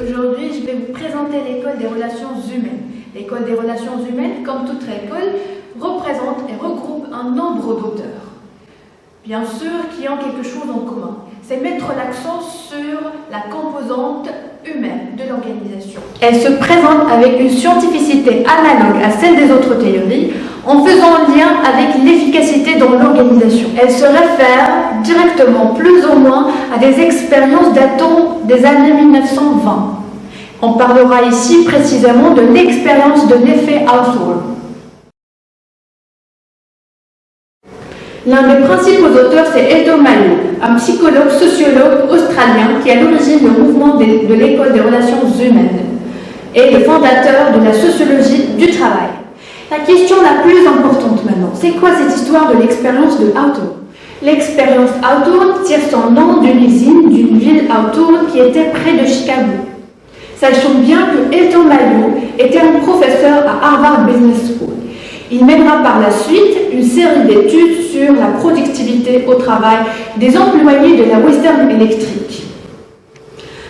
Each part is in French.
Aujourd'hui, je vais vous présenter l'école des relations humaines. L'école des relations humaines, comme toute école, représente et regroupe un nombre d'auteurs, bien sûr, qui ont quelque chose en commun. C'est mettre l'accent sur la composante humaine de l'organisation. Elle se présente avec une scientificité analogue à celle des autres théories, en faisant lien avec l'efficacité dans l'organisation. Elle se réfère directement, plus ou moins, à des expériences datant des années 1920. On parlera ici précisément de l'expérience de l'effet Hawthorne. L'un des principaux auteurs, c'est Edo Mayo, un psychologue sociologue australien qui est à l'origine du mouvement de l'école des relations humaines et le fondateur de la sociologie du travail. La question la plus importante maintenant, c'est quoi cette histoire de l'expérience de Hawthorne? L'expérience Hawthorne tire son nom d'une usine d'une ville Hawthorne qui était près de Chicago. Sachons bien que Edo Mayo était un professeur à Harvard Business School. Il mènera par la suite une série d'études sur la productivité au travail des employés de la Western Electric.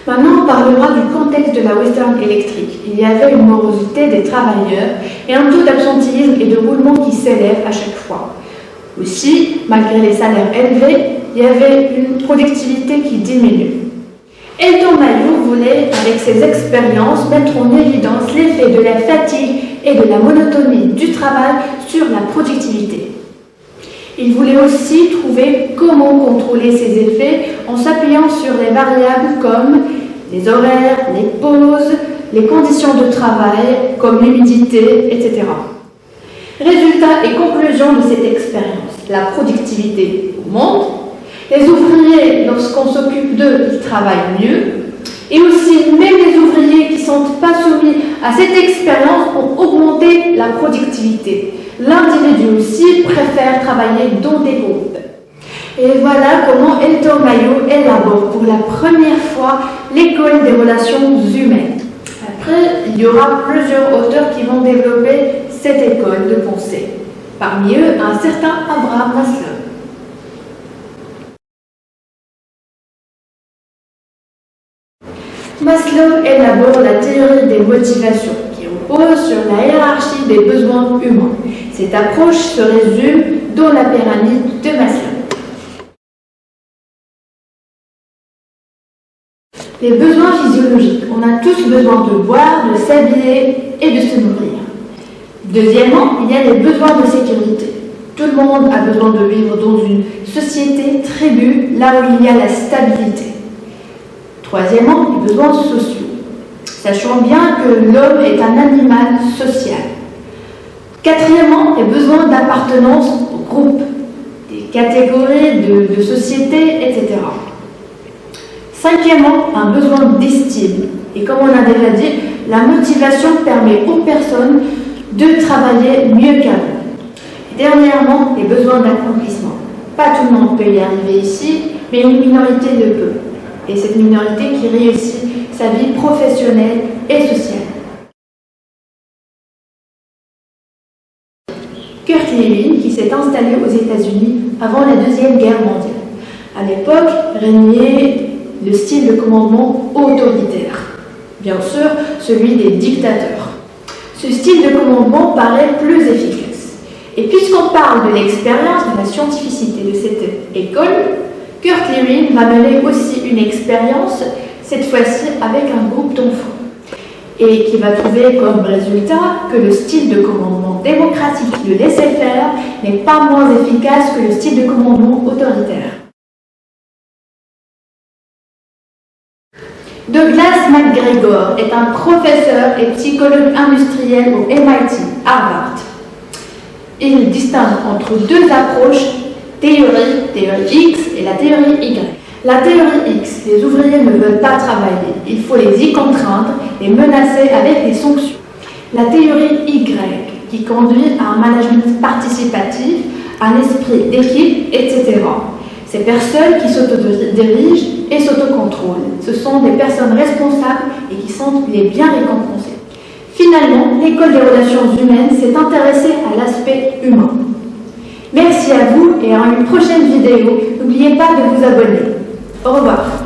Maintenant, on parlera du contexte de la Western Electric. Il y avait une morosité des travailleurs et un taux d'absentéisme et de roulement qui s'élève à chaque fois. Aussi, malgré les salaires élevés, il y avait une productivité qui diminue. Edo Mayo voulait, avec ses expériences, mettre en évidence l'effet de la fatigue et de la monotonie du travail sur la productivité. Il voulait aussi trouver comment contrôler ces effets en s'appuyant sur des variables comme les horaires, les pauses, les conditions de travail, comme l'humidité, etc. Résultats et conclusions de cette expérience. La productivité augmente, les ouvriers, lorsqu'on s'occupe d'eux, ils travaillent mieux, et aussi même les ouvriers qui ne sont pas soumis à cette expérience ont augmenté la productivité. L'individu aussi préfère travailler dans des groupes. Et voilà comment Edo Mayo élabore pour la première fois l'école des relations humaines. Après, il y aura plusieurs auteurs qui vont développer cette école de pensée. Parmi eux, un certain Abraham Maslow. Maslow élabore la théorie des motivations qui repose sur la hiérarchie des besoins humains. Cette approche se résume dans la pyramide de Maslow. Les besoins physiologiques. On a tous besoin de boire, de s'habiller et de se nourrir. Deuxièmement, il y a les besoins de sécurité. Tout le monde a besoin de vivre dans une société, tribu, là où il y a la stabilité. Troisièmement, les besoins sociaux. Sachant bien que l'homme est un animal social. Quatrièmement, les besoins d'appartenance au groupe, des catégories de société, etc. Cinquièmement, un besoin d'estime. Et comme on a déjà dit, la motivation permet aux personnes de travailler mieux qu'avant. Dernièrement, les besoins d'accomplissement. Pas tout le monde peut y arriver ici, mais une minorité le peut. Et cette minorité qui réussit sa vie professionnelle et sociale. Kurt Lewin, qui s'est installé aux États-Unis avant la Deuxième Guerre mondiale. À l'époque, régnait le style de commandement autoritaire. Bien sûr, celui des dictateurs. Ce style de commandement paraît plus efficace. Et puisqu'on parle de l'expérience, de la scientificité de cette école, Kurt Lewin va mener aussi une expérience, cette fois-ci avec un groupe d'enfants, et qui va trouver comme résultat que le style de commandement démocratique de laisser-faire n'est pas moins efficace que le style de commandement autoritaire. Douglas McGregor est un professeur et psychologue industriel au MIT, Harvard. Il distingue entre deux approches, théorie X et la théorie Y. La théorie X, les ouvriers ne veulent pas travailler, il faut les y contraindre, les menacer avec des sanctions. La théorie Y, qui conduit à un management participatif, un esprit d'équipe, etc. Ces personnes qui s'autodirigent et s'autocontrôlent, ce sont des personnes responsables et qui sont les bien récompensées. Finalement, l'école des relations humaines s'est intéressée à l'aspect humain. Merci à vous et à une prochaine vidéo. N'oubliez pas de vous abonner. Au revoir.